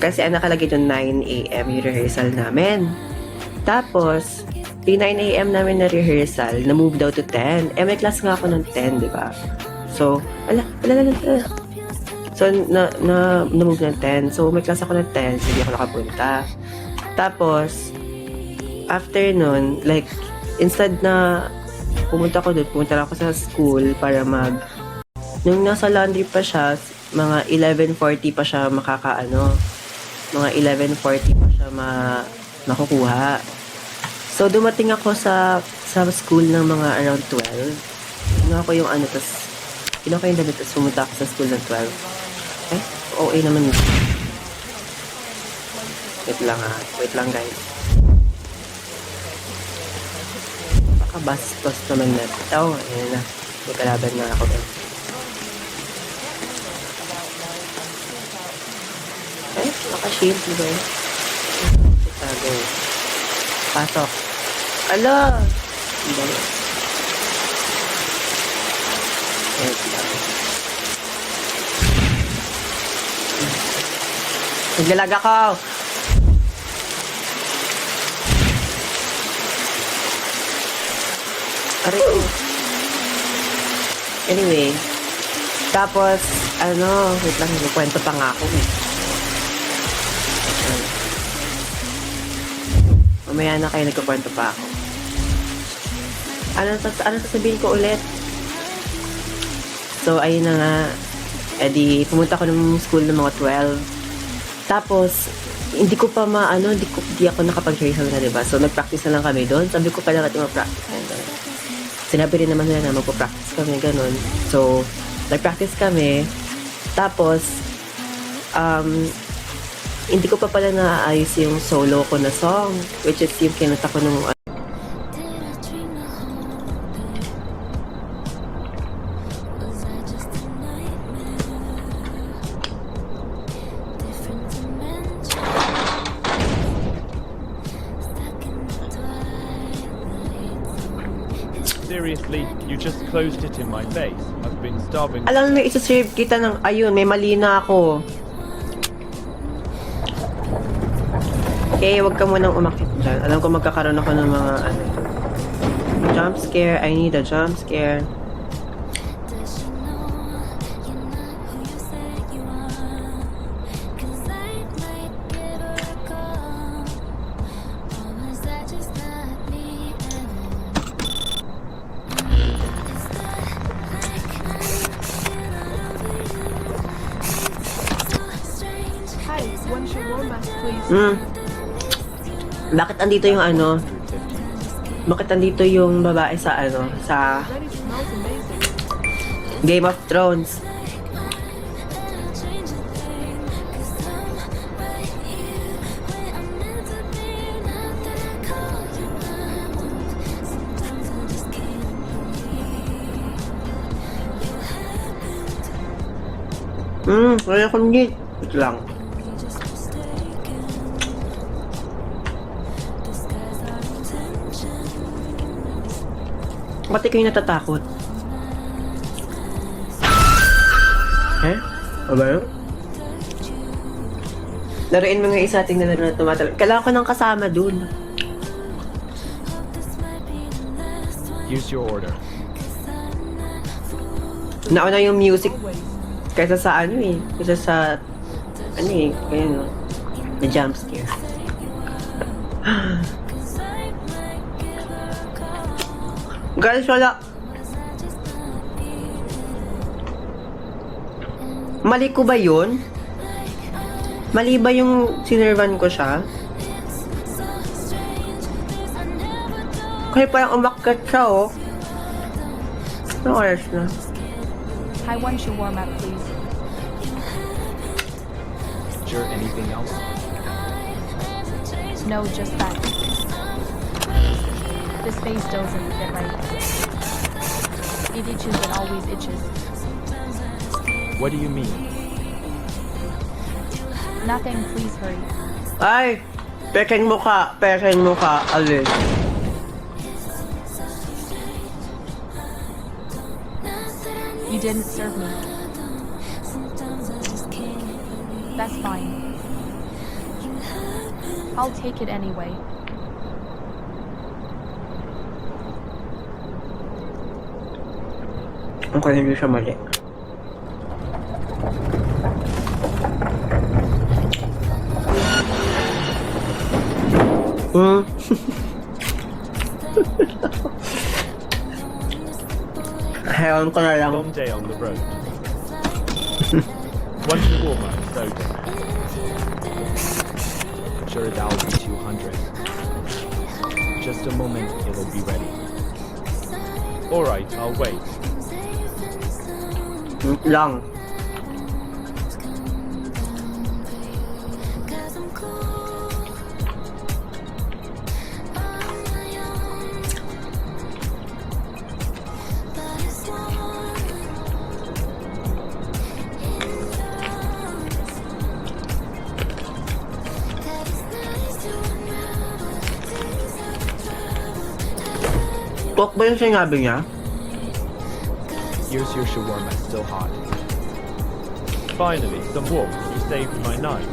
Kasi ang nakalagay doon 9 a.m. yung rehearsal namin. Tapos, yung 9 a.m. namin na rehearsal, na-move daw to 10. May class nga ako ng 10, di ba? So, So, na-move ng 10. So, may class ako ng 10, so hindi ako nakapunta. Tapos, after nun, like, instead na pumunta lang ako sa school para nung nasa laundry pa siya, mga 11:40 pa siya mga 11:40 pa siya makukuha. So, dumating ako sa school ng mga around 12. Kinuha ko yung kinuha ko yung damit, tapos pumunta ako sa school ng 12. OA naman yun. Wait lang guys. Bastos naman na. Ayan na. May kalaban na ako. Naka-shield, diba? Tago. Pasok. Ala! Diba? Wait lang. Naglalag ako! Anyway, tapos, wait lang, kwento pa nga ako. Mamaya na kayo, nagkukwento pa ako. Ano sasabihin ko ulit? So, ayun na nga. Pumunta ko ng school ng mga 12. Tapos, hindi ako nakapag-rehearsal na, diba? So, nag-practice na lang kami doon. Sabi ko pala natin mag-practice na doon. Sinabi rin naman nila na magpo-practice kami, ganun. So, nag-practice kami. Tapos, hindi ko pa pala naayos yung solo ko na song, which is yung kinanta ko nung Seriously, you just closed it in my face. I've been starving. Alam mo, may isa-serve kita ng, ayun, may mali na ako. Okay, wag ka munang umakit dyan. Alam ko magkakaroon ako ng mga, jump scare. I need a jump scare. Bakit andito yung Bakit andito yung babae sa sa Game of Thrones? Wala akong need. Ito lang. Ba't kayo natatakot? Aba yun? Laruin mo nga isa ating nalaro na tumatalab. Kailangan ko ng kasama dun. Use your order. Nauna yung music kaysa sa kaysa sa ayun the jump scare. Guys, wala. Mali ko ba yun? Mali ba yung sinervan ko siya? Kaya parang umakyat siya, oh. Anong oras na? I want you warm up, please. Sure, anything else? No, just that. This face doesn't fit right. It itches and always itches. What do you mean? Nothing, please hurry. Ay! Pekeng mukha, alin. You didn't serve me. That's fine. I'll take it anyway. Okay, hindi siya mali. Hmm. Ewan ko na lang. Long day on the road. One shawarma, soda. Sure, that'll be 200. Just a moment, it'll be ready. Alright, I'll wait. Lang. Tok ba yung sinabi niya? Here's your shawarma, still hot. Finally, some warmth. You saved my night.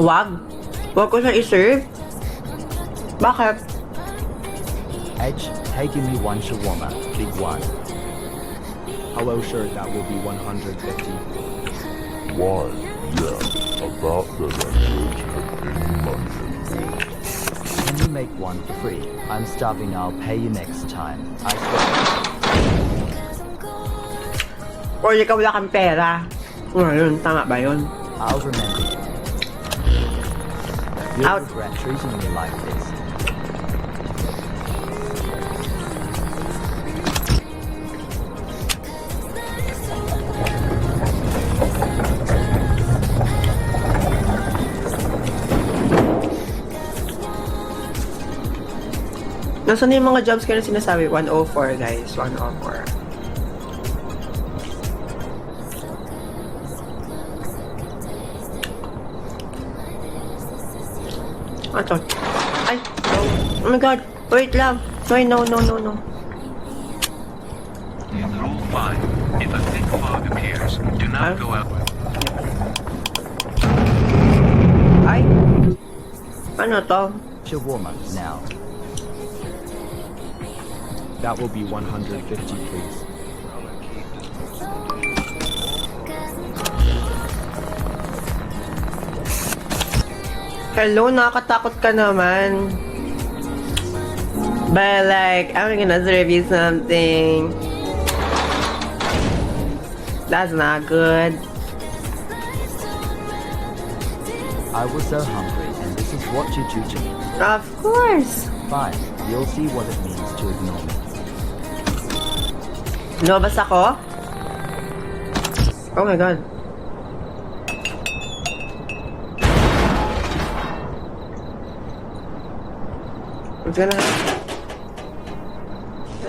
Wag. Wag ko siya i-serve. Bakit? Edge, taking me one shawarma, big one. Hello, sure, that will be 150. Why, yeah, about that I could continue munching. Can you make one for free? I'm starving, I'll pay you next time. I swear. Or ikaw wala kang pera. Ngayon, tama ba yun? I'll remember you. You'll Out. regret treating me like this. Nasaan yung mga jumps na sinasabi? 104 guys, 104. Ato. Ay, no. Oh my god, wait lang. Wait, no. Rule 5. If a thick fog appears, do not go out. Ay. Ano to? Shawarma, now. That will be 150, please. Hello, nakakatakot ka naman. But like, I'm gonna serve you something. That's not good. I was so hungry, and this is what you do to me. Of course. Fine, you'll see what it means to ignore me. Lumabas ako? Oh my god. What's gonna happen?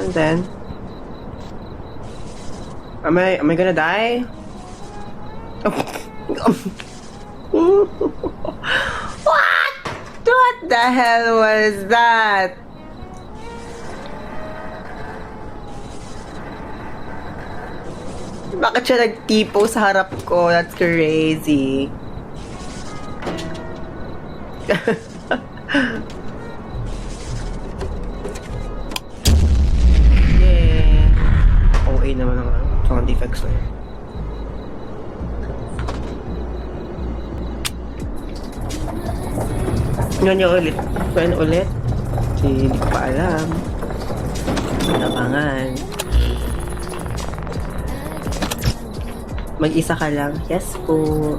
And then... Am I gonna die? What? What the hell was that? Bakit siya nagtipo sa harap ko? That's crazy. Yeah. OA naman ang sound effects na yun. Ngayon ulit. Ngayon ulit. Hindi ko pa alam. Labangan. Mag-isa ka lang. Yes po.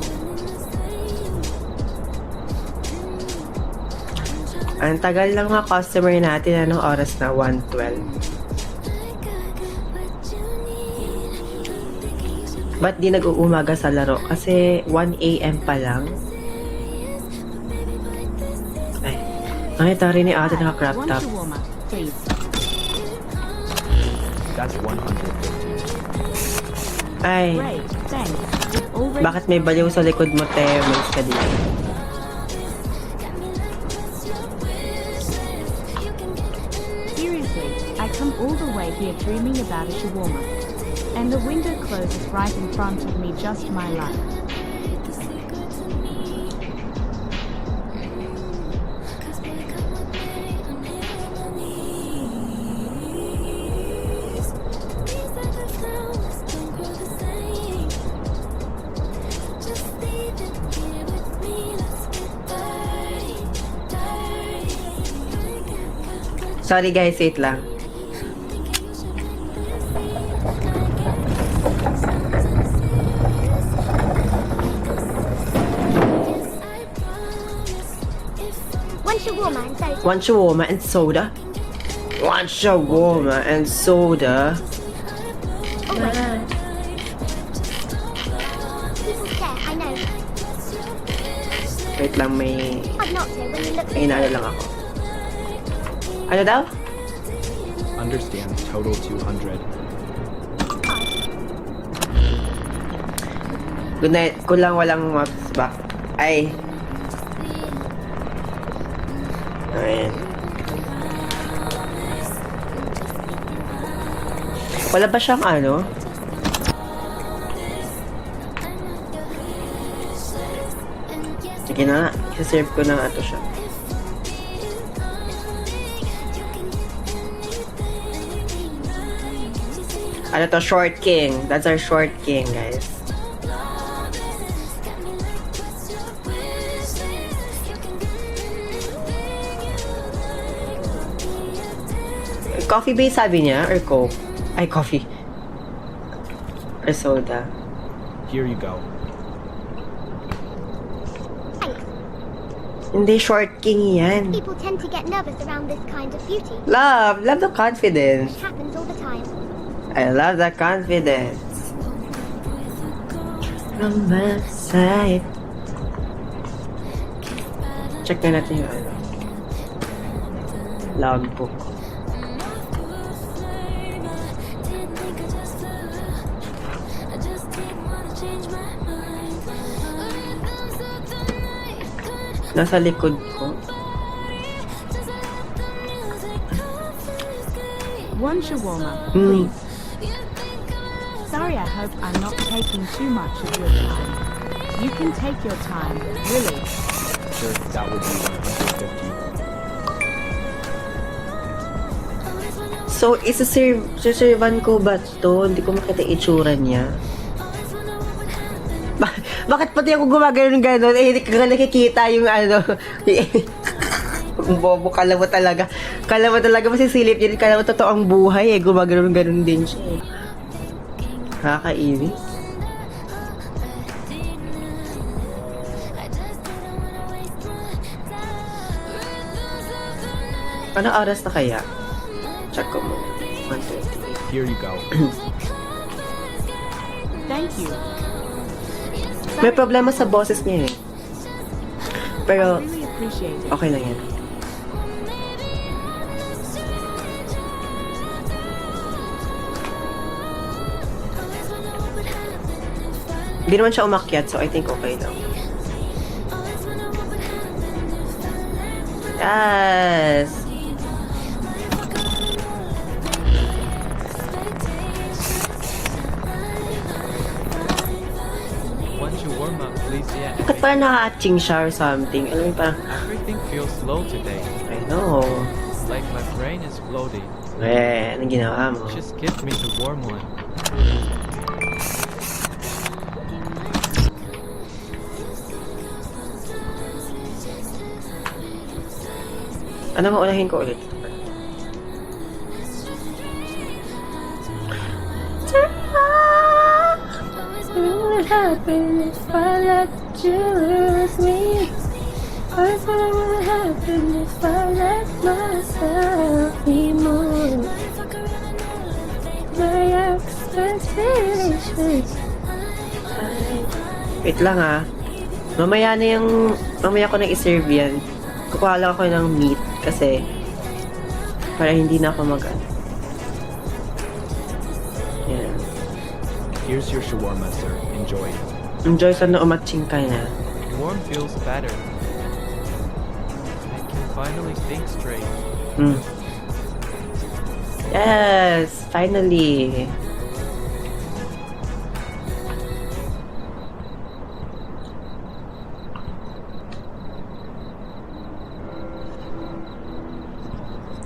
Ang tagal lang mga customer natin. Anong oras na? 1:12. Ba't di nag-uumaga sa laro? Kasi 1 AM pa lang. Ay. Nakita rin ni ate naka-crop One top. shawarma, please. That's 150. Ay. Great, thanks. Already. Bakit may baliw sa likod mo, te? Malis ka dito. come all the way here dreaming about a shawarma. And the window closes right in front of me, just my luck. Sorry guys, wait lang. One shawarma and soda. One shawarma and soda. One shawarma and soda. People stare, I know. Wait lang, may... Hard not to when you look May inaano lang ako. Ano daw? Understand total 200. Good night. Kulang walang maps back. Ay. Ayan. Wala ba siyang ano? Sige na nga. Isa-serve ko na nga ito siya. Ano to? Short King. That's our Short King, guys. Coffee base sabi niya? Or Coke? Ay, coffee. Or soda. Here you go. Hindi, Short King yan. People tend to get nervous around this kind of beauty. Love the confidence. It happens all the time. I love the confidence. From my side. Check na natin yung ano. Logbook. Nasa likod ko. One shawarma, Hmm. please. Sorry, I hope I'm not taking too much of your time. You can take your time, really. Sure, that would be 150. So, suservan ko ba to? Hindi ko makita itsura niya. Bakit pati ako gumagano-ganon? Eh, hindi ka nakikita yung ano. Bobo, kala mo talaga. Kala mo talaga masisilip yun. Kala mo totoo ang buhay eh. Gumagano-ganon din siya eh. Nakakainis. Anong oras na kaya? Check ko mo. 1:38. Here you go. Thank you. May problema sa boses niya eh. Pero, I really appreciate it. okay lang yan. Hindi naman siya umakyat, so I think okay lang. Yes! One shawarma, please. Yeah. Bakit parang naka-atching siya or something? Alam mo, parang, Everything feels slow today. I know. Like my brain is floating. Eh, anong ginawa mo? Just give me the warm one. Ano mo, unahin ko ulit? What happened if I let you lose me? What would happen if I let myself be moved? My expectations. Wait lang ah. Mamaya ko na i-serve yan. Kukuha lang ako ng meat kasi para hindi na ako Yan. Here's your shawarma, sir. Enjoy. Enjoy sa na umatching ka na. Warm feels better. I can finally think straight. Hmm. Yes! Finally!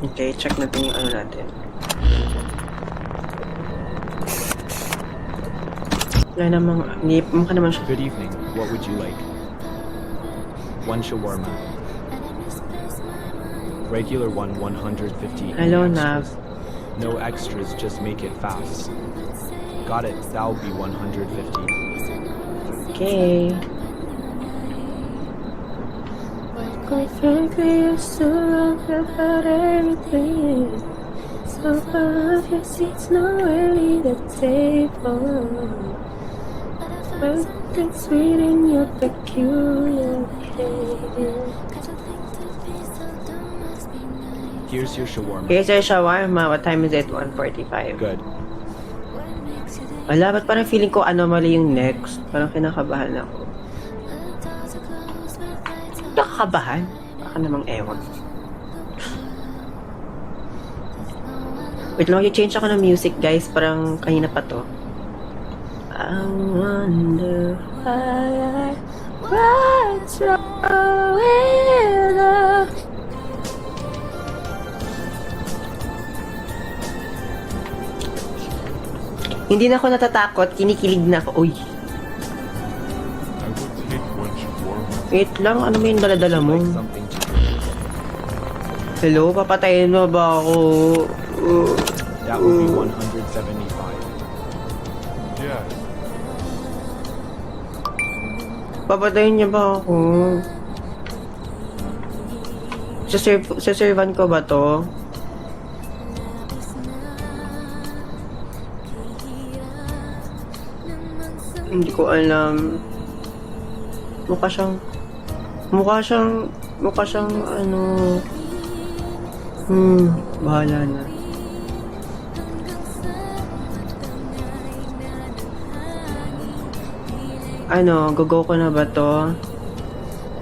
Okay, check natin yung ano natin. Wala namang, hindi mukha naman siya. Good evening. What would you like? One shawarma. Regular one, 150. Hello, Any Nav. extras? No extras, just make it fast. Got it. That'll be 150. Okay. Quite frankly, you're so wrong about everything. So far off your seats, nowhere near the table. But it's sweet in your peculiar behavior. Here's your shawarma. Here's our shawarma. What time is it? 1:45. Good. Wala, ba't parang feeling ko anomaly yung next? Parang kinakabahan ako. Nakakabahan? Baka namang ewan. Wait lang, i-change ako ng music, guys. Parang kanina pa to. I wonder why what's wrong with us? Hindi na ako natatakot, kinikilig na ako. Uy, I would take one shawarma. wait lang, ano ba yung daladala mo? Like something to drink. Hello, papatayin mo ba ako? That would be 175. Yes. Papatayin niya ba ako? Saservan ko ba to? Hindi ko alam. Mukha siyang ano. Bahala na. Ano, go ko na ba to?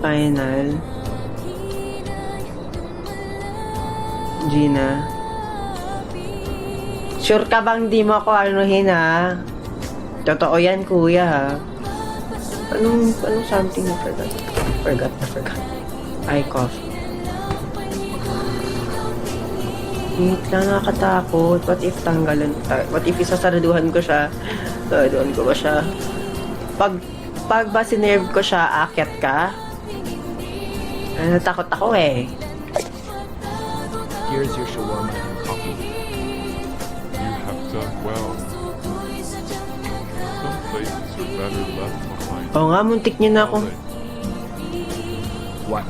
Final. Gina. Sure ka bang di mo ako anuhin ha? Totoo yan kuya ha? Anong something I forgot? I forgot. Ay, coffee. Wait lang, nakakatakot. What if what if isasaraduhan ko siya? Saraduhan ko ba siya? Pag ba sinerve ko siya, aakyat ka? Natakot ako eh. Here's your shawarma and coffee. You have done well. Some places are better left behind. Oo nga, muntik niyo na ako. What?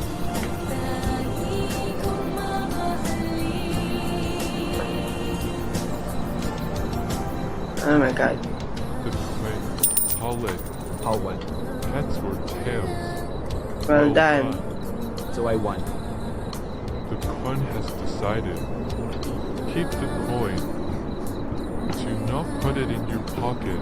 Oh my god. The quail, Holly, How what? heads or tails. Well done. So I won. The coin has decided. Keep the coin. Do not put it in your pocket.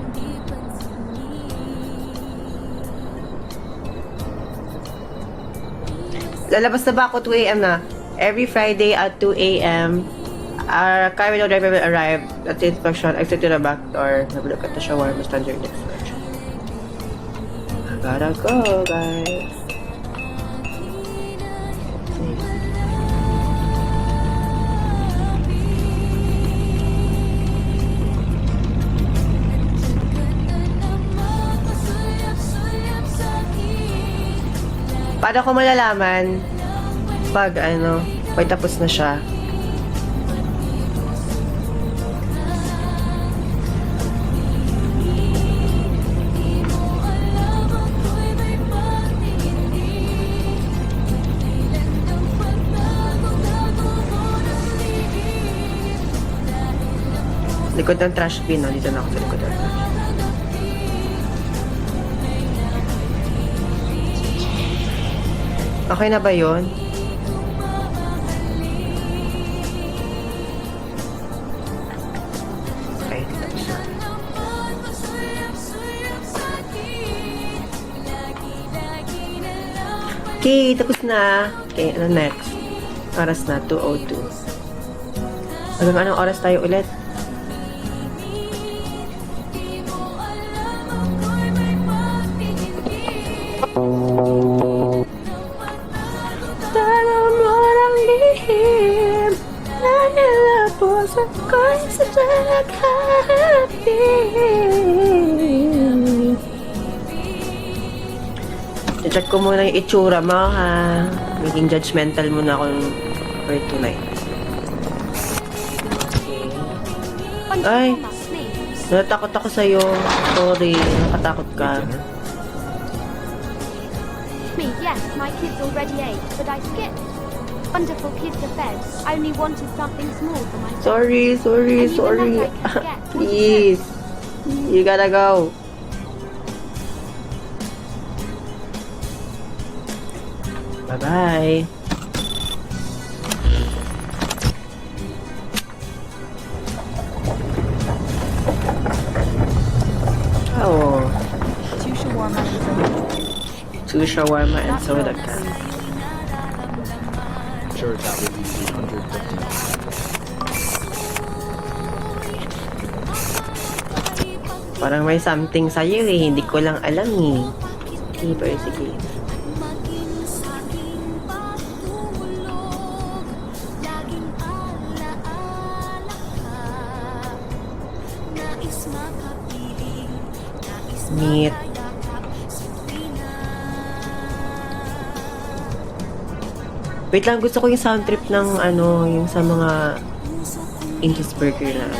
Lalabas na ba ako 2 a.m. na? Every Friday at 2 a.m. Our car window driver will arrive at the inspection. Exit to the back door. Have a look at the shawarma stand your next version. I gotta go, guys. Paano ko malalaman pag pag tapos na siya? Likod ng trash bin, no? Dito na ako sa likod ng trash bin. Okay na ba yun? Okay, tapos na. Okay, tapos na. Okay, ano next? Oras na, 2:02. Anong oras tayo ulit? Tanong mo ng lihim dahil ang puso ko'y sadyang naghahanapin. Check ko muna yung itsura mo, ha? Maging judgmental muna ako for tonight. Okay. Ay! Natakot ako sa'yo. Sorry. Nakatakot ka. Dinner? Me, yes, my kids already ate, but I skipped. Wonderful kids are fed. I only wanted something small for myself. Sorry. And even that I can get. Please. You gotta go. Bye-bye. Oh, Two shawarma and soda. 2 shawarma and That's soda all. ka. Sure, that would be 250. Parang may something sa'yo eh. Hindi ko lang alam eh. Sige, pero sige. Meat. Wait lang, gusto ko yung sound trip ng ano, yung sa mga Angel's Burger na.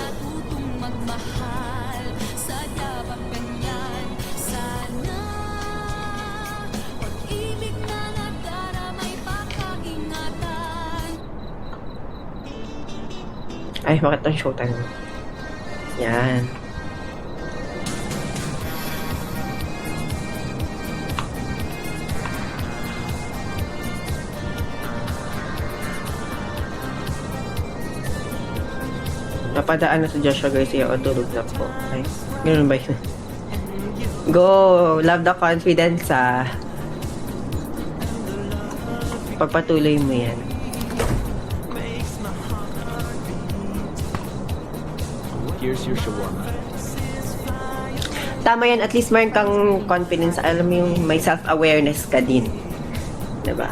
Ay, bakit ang showtime? Yan. Napadaan na sa Joshua Garcia o tulog na po. Ay, ganun ba yun? Go! Love the confidence, ah. Pagpatuloy mo yan. Here's your shawarma. Tama yan, at least mayroon kang confidence. Alam mo yung may self-awareness ka din. Diba?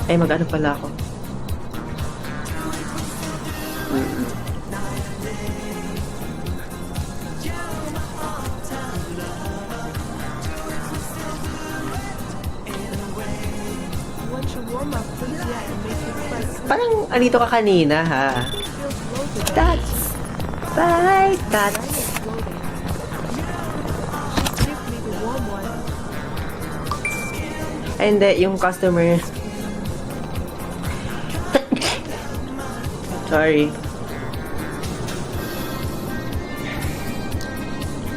Ay, mag-ano pala ako. One shawarma, please, yeah, and make it fresh. Parang alito ka kanina, ha? That's right, that's... Give me the warm one. Ay, hindi, yung customer. Sorry.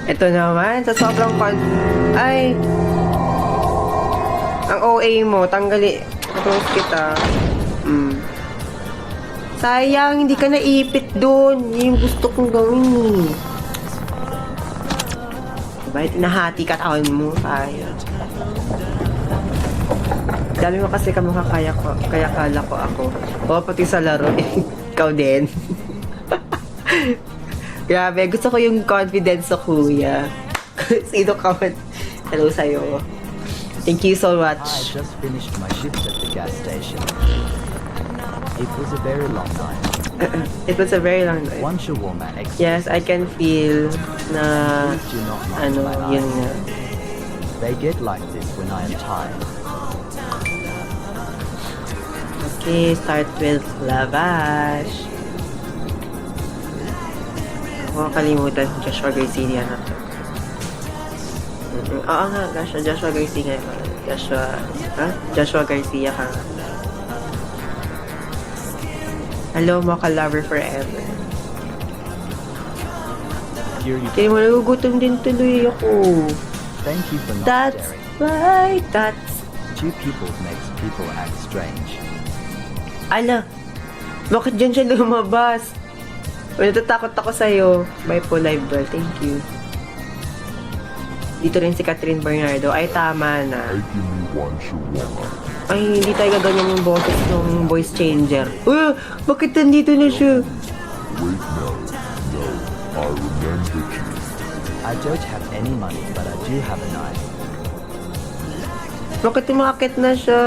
Ito naman, sa sobrang ay! Ang OA mo, tanggali. Close kita. Sayang, hindi ka naipit dun. Yun yung gusto kong gawin eh. Diba, tinahati ka taon mo. Sayang. Dami mo kasi kamukha kaya kala ko ako. O, pati sa laro eh. Ikaw din. Grabe, gusto ko yung confidence sa kuya. Sino ka man. Hello sa'yo. Thank you so I much. just finished my shift at the gas station. It was a very long night. It was a very long night. One shawarma extra. Yes, I can feel na Please do not mind ano, my yun eyes. nga. They get like this when I am tired. Okay, start with lavash. Huwag kalimutan Joshua Garcia na to. Oo nga, Joshua Garcia nga. Joshua Garcia ka nga. Hello, Mocha Lover Forever. Here you Kaya mo, nagugutom din tuloy ako. Thank you for not That's staring. right, that's... Two pupils makes people act strange. Ala, bakit dyan siya lumabas? Natatakot ako sa'yo. Bye po, live bell. Thank you. Dito rin si Catherine Bernardo. Ay, tama na. I give me one shawarma. Ay, hindi tayo gaganyan yung boses ng voice changer. Bakit nandito na siya? Wait now. No, I remembered you. I don't have any money, but I do have a knife. Bakit umakit na siya?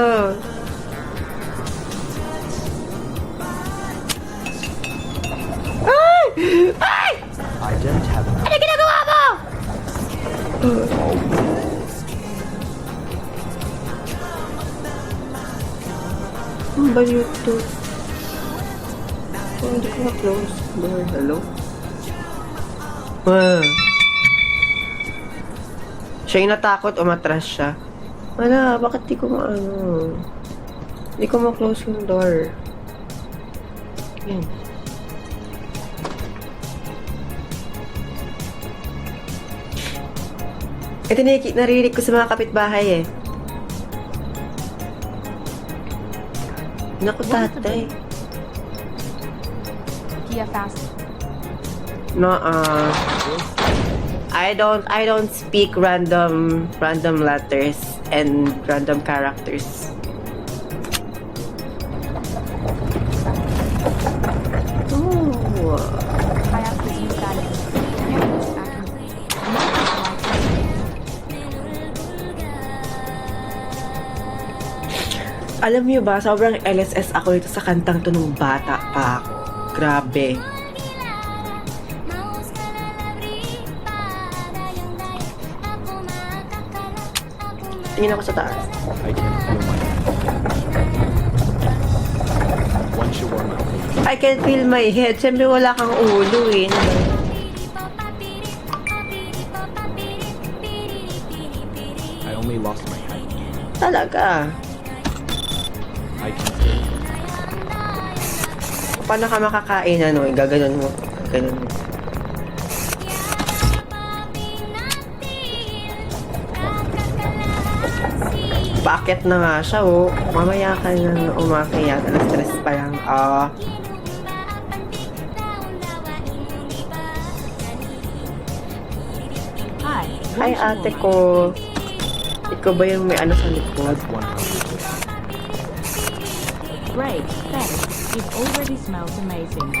I don't have a knife. Ano ginagawa mo? Ang baliw to. Oh, hindi ko ma-close. Door, hello? Siya yung natakot, umatras siya. Wala, bakit di ko maano? Hindi ko ma-close yung door. Yan. Ito narinig ko sa mga kapitbahay eh. Naku, tatay. Kia fast. No, I don't speak random letters and random characters. Oh. Kaya kasi tayo. Alam niyo ba, sobrang LSS ako dito sa kantang to nung bata pa ako. Grabe. Tingin ako sa taas. I can feel my one shawarma, please. I can feel my head. Siyempre wala kang ulo eh. I only lost my head. Talaga. I can feel Paano ka makakain ano? Gaganon mo. Gaganon mo. Bakit na nga siya, oh. Mamaya ka na umakyat. Alas 3 pa lang. Hi. Hi, ate ko. Ikaw ba yung may ano sa likod? 100. Great, thanks. It already smells amazing.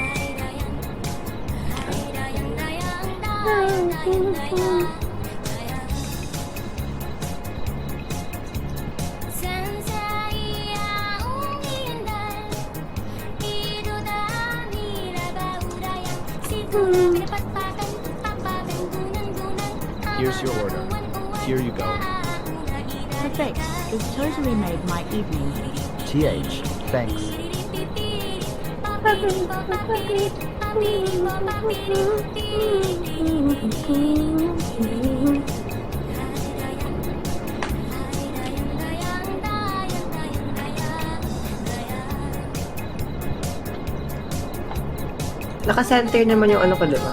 Here's your order. Here you go. Perfect. It totally made my evening. TH, thanks. Naka-center naman yung ano ko, diba?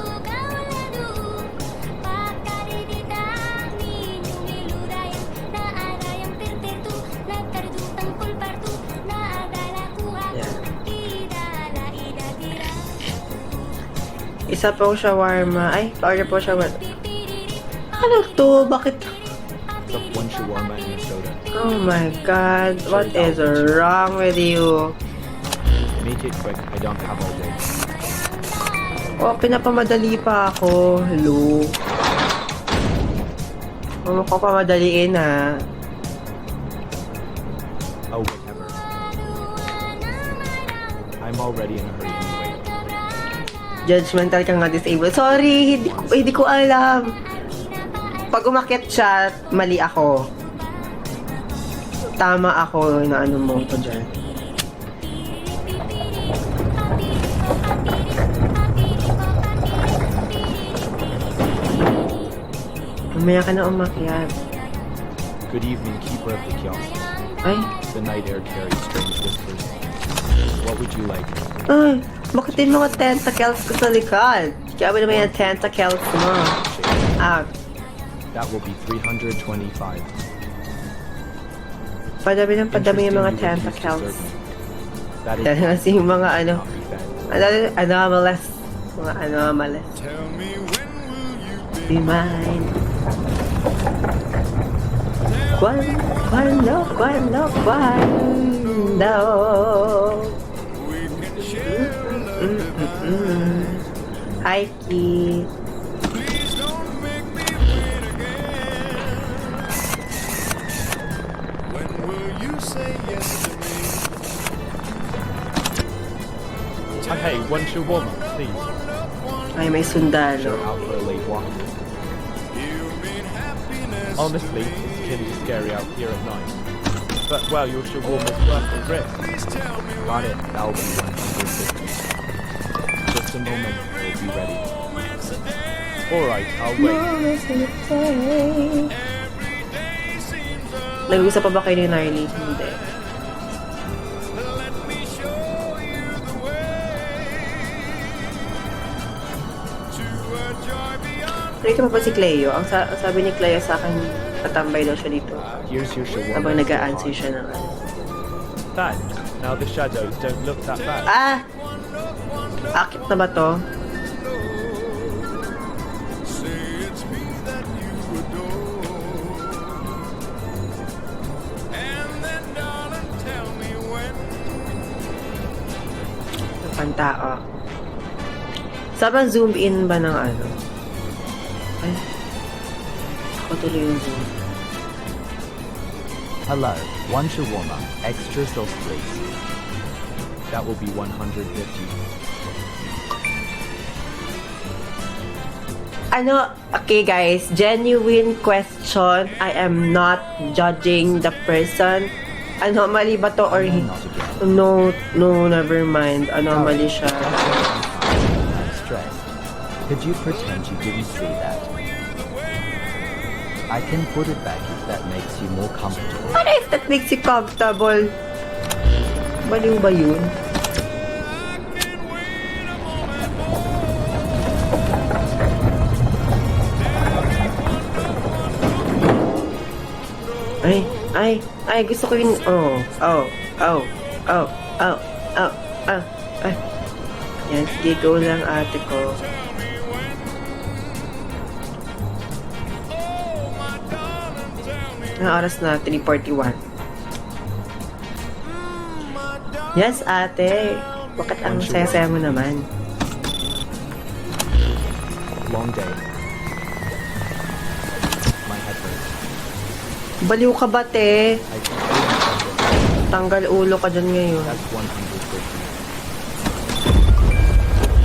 Isa pong shawarma. Ay, order po shawarma. Ano to? Bakit? It's up one shawarma and a soda. Oh my god. What is wrong with you? Make it quick. I don't have all day. Oh, pinapamadali pa ako. Hello. Ano ko pamadaliin ha? Oh, whatever. I'm already in a hurry anyway. Judgmental ka nga, disabled. Sorry, hindi ko alam. Pag umakyat siya, mali ako. Tama ako na ano mo ko dyan. Mamaya ka na umakyat. Good evening, keeper of the kiosk. Ay, The night air carries strange whispers. What would you like? ay, bakit yung mga tentacles ko sa likod? Kaya ba naman yung tentacles mo? Ah, That will be 325. padami ng padami yung mga Interesting you would use to tentacles. serve me. That is Dahil kasi yung mga ano, not be fed. anomalous. Mga anomalous. Be mine. Cuando. Hi, Keith. Hey, one shawarma, please. Ay, may sundalo. Out for a late walk. Honestly, it's kinda scary out here at night. But, well, your shawarma's worth the risk. Got it. That'll be 150. Just a moment, it'll be ready. Alright, I'll wait. Nag-uusap pa ba kayo ni Riley? Hindi. Nakita mo ba si Cleo? Ang sabi ni Cleo sa akin, tatambay daw siya dito. Here's your shawarma. Habang nag-a-answer siya ng ano. That. Now the shadows don't look that bad. Ah! Akit na ba to? Pantao. Sabang zoom in ba ng ano? Ay. Ako tuloy yung zoom. Hello. One shawarma. Extra sauce, please. That will be 150. Ano, okay guys, genuine question. I am not judging the person. Anomaly ba to or Not again. no, never mind. Anomaly siya. I'm stressed. Could you pretend you didn't see that? I can put it back if that makes you more comfortable. Ano if that makes you comfortable? Baliw ba yun? Ay, gusto ko yun. Ay. Yan, sige, go lang ate ko. Ang oras na, 3:41. Yes, ate. Bakit ang saya-saya mo naman? Long day. My head hurts. Baliw ka ba, te? I can Tanggal ulo ka dyan ngayon. That's 150.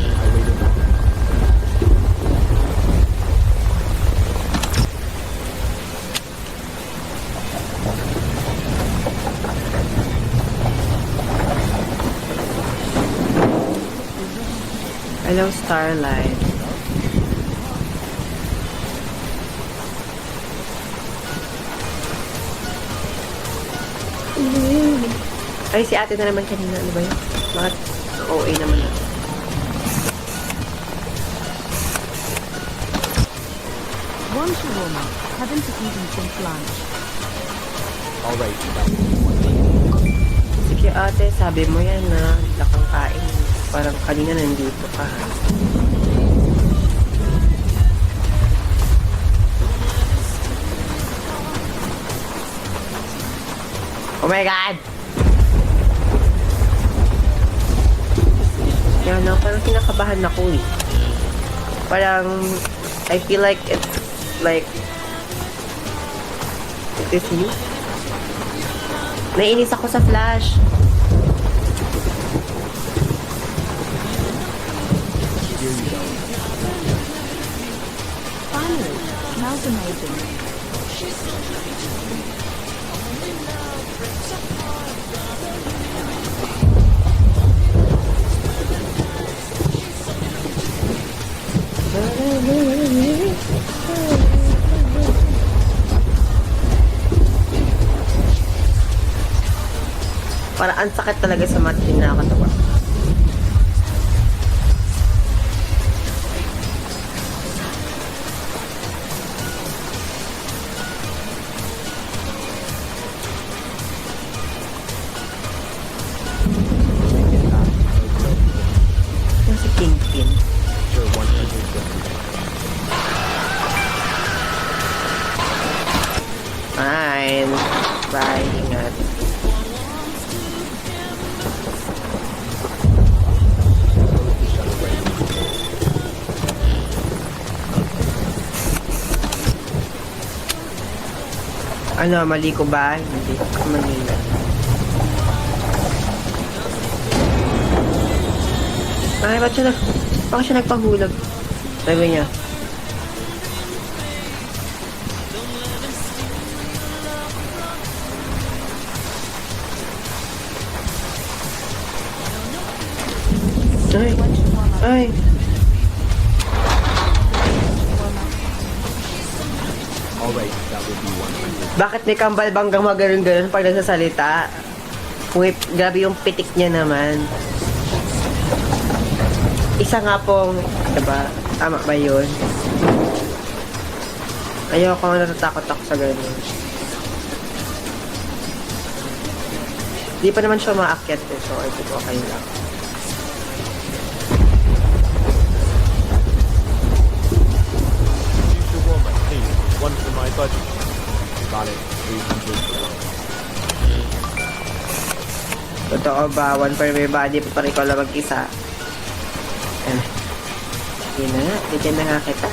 I waited. Hello, Starlight. Ay, si ate na naman kanina. Ano ba yun? Bakit OA naman na? One shawarma. Haven't eaten since lunch. Alright, that will be 150. Sige ate, sabi mo yan na lakang kain. Parang kanina nandito ka. Oh my God! Yan na, parang kinakabahan ako eh. Parang, I feel like it's like, is this you? Naiinis ako sa Flash. Here you go. Finally, smells amazing. Parang ang sakit talaga sa mga kinakatawa. Yung si Kingpin. Sure, 150. Fine. Ano, mali ko ba? Hindi. Mali na. Ay, bakit siya nagpahulog? Sabi niya. Ay. Alright, that would be 100. Bakit may kambal bang gumagano'n-ganon pag nagsasalita? Grabe yung pitik niya naman. Isa nga pong, diba? Tama ba yun? Ayoko, natatakot ako sa ganun. Di pa naman siya maakyat eh, so I think okay lang. Future woman, please. One for my budget. Got it. 300. Totoo ba? One per my body, pa rin ko lang mag-isa. Yun na nga, bigyan na nga kita.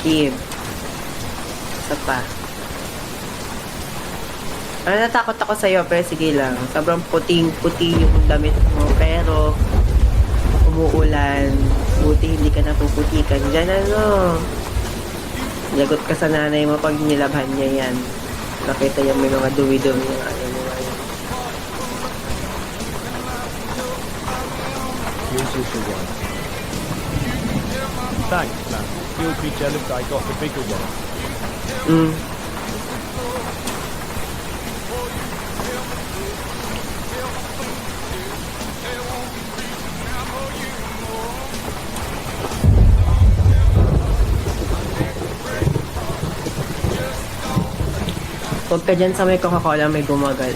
Kid. Isa pa. Natakot ako sa'yo, pero sige lang. Sobrang puting-puti yung damit mo, pero umuulan. Buti hindi ka napuputikan dyan, ano. Lagot ka sa nanay mo pag nilabhan niya yan. Nakita yung may mga dumi-dumi yung ano mo ngayon. Here's your one. Thanks, man. You'll be jealous I got the bigger one. Huwag ka dyan sa may Coca-Cola, may gumagalaw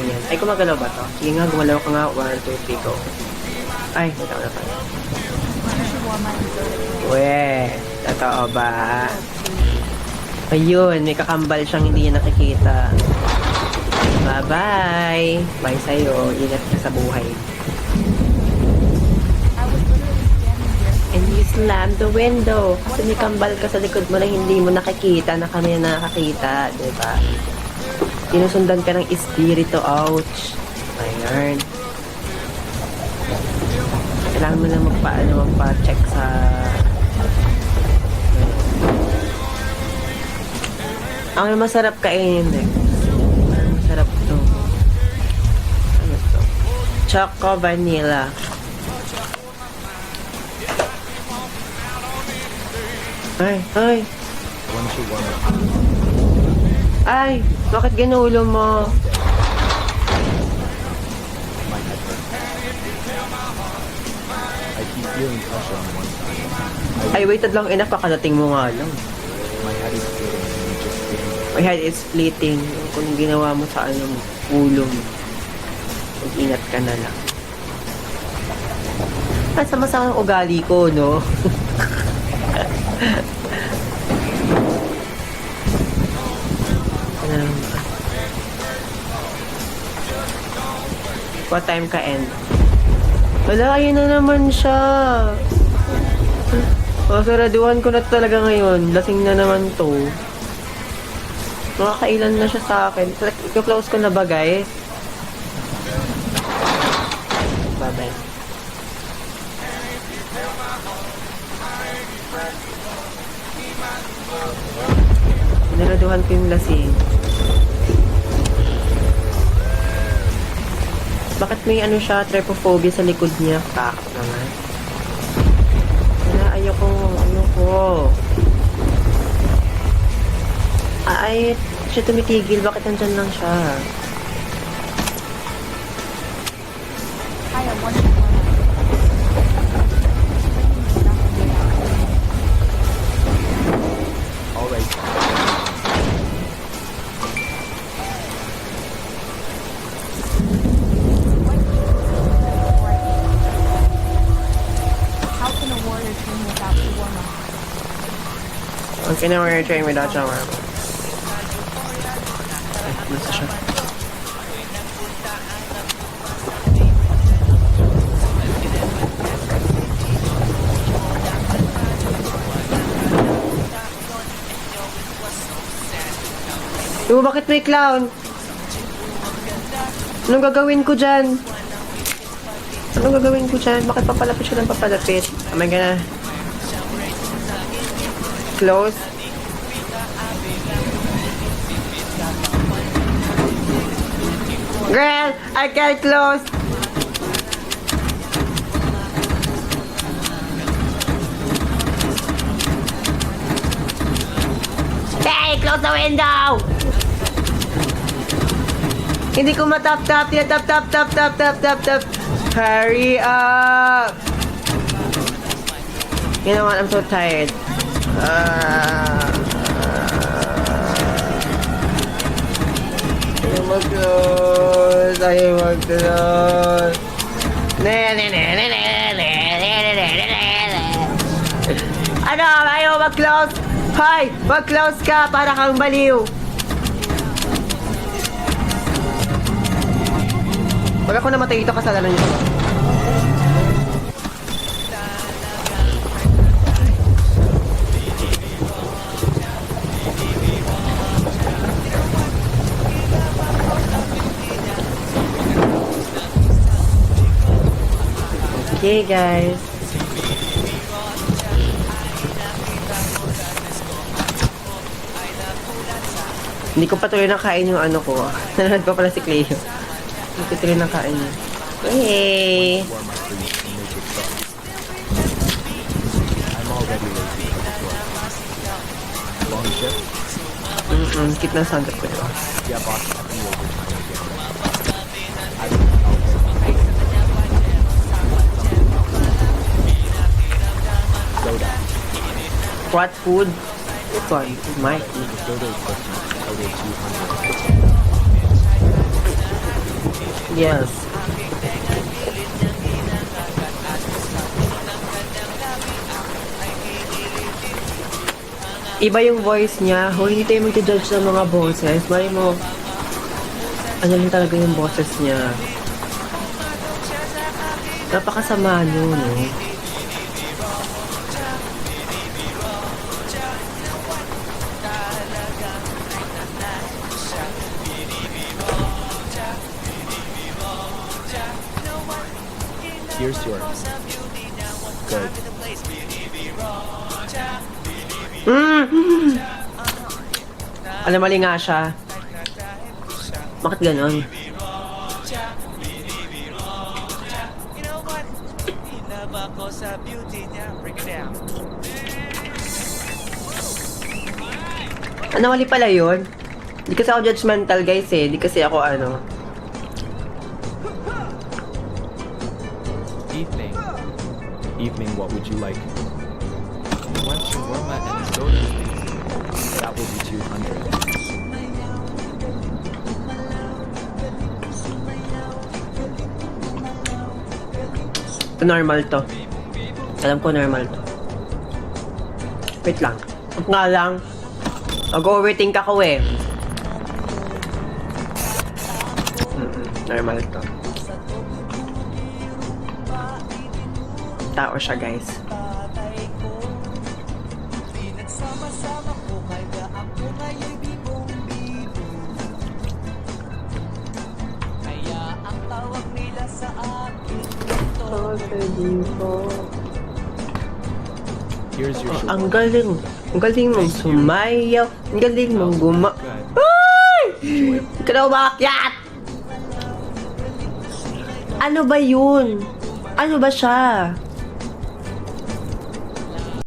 yan. Ay, gumagalaw ba to? Sige nga, gumalaw ka nga. 1, 2, 3, go. Ay, ito na pala. Weh, totoo ba? Ayun, may kakambal siyang hindi niya nakikita. Bye-bye! Bye sa'yo. Ingat ka sa buhay. And you slam the window. Kasi may kambal ka sa likod mo na hindi mo nakikita, na kami na nakakita. Diba? Sinusundan ka ng espiritu. Ouch. Ayan. Kailangan mo na magpa-check sa... Ang masarap kainin eh. Masarap to. Ano to? Choco vanilla. Ay. Ay, bakit ginulo mo? My head hurts. I keep feeling pressure on one side. Ay, waited lang enough, kakadating mo nga lang. My head is splitting and you just sitting. My head is splitting. Kung ginawa mo sa ano mo, ulo mo. Mag-ingat ka na lang. Sama-sama ang ugali ko, no? What time ka end? Wala, ayun na naman siya. Masaraduhan ko na talaga ngayon. Lasing na naman to. Makakailan na siya sa akin. I-close ko na ba, guys? Bye-bye. Sinaraduhan ko yung lasing. Bakit may ano siya, trypophobia sa likod niya? Takot naman. Wala, ayoko, ano ko. Ay, siya tumitigil. Bakit nandyan lang siya? Hi, I wanted to Alright. How can a warrior train without the warm-up? Ang kinawari train without siya warm. Diba, bakit may clown? Anong gagawin ko dyan? Anong gagawin ko dyan? Bakit papalapit siya ng papalapit? Oh my God. Close. Girl, I can't close. Hey, close the window! Hindi ko matap-tap. Tap. Hurry up! You know what? I'm so tired. Ayaw mag-close. Ano? Ayaw mag-close? Hoy! Mag-close ka para kang baliw. Pag ako namatay dito, kasalanan niyo. Okay, guys. Hindi ko patuloy na kain yung ano ko. Nanonood pa pala si Cleo. Hindi ko tuloy na kain yun. Hey! Warm my food and make it soft. I'm already late because of work. Long shift? Skip na sound ko yun. Yeah, boss. I'll be overtime again. Soda. What food? This one is my food. The soda is Christmas. Total 200. Yes. Iba yung voice niya. Hindi tayo mag-judge ng mga boses. Mali mo, ano lang talaga yung boses niya. Napakasama nyo, no? Here's yours. Good. Alam, mali nga siya. Bakit ganon? Ano, mali pala yun? Di kasi ako judgmental, guys, eh. Di kasi ako, ano. Evening, what would you like? One shawarma and a soda, please. That will be 200. Ito normal to. Alam ko normal to. Wait lang. Huwag nga lang. Mag-overthink ako eh. Normal to. Tao siya, guys. Here's your shawarma. Ang galing. Ang galing mong sumayaw. Ang galing mong Good. Ay! Hindi ka na umakyat! Ano ba yun? Ano ba siya?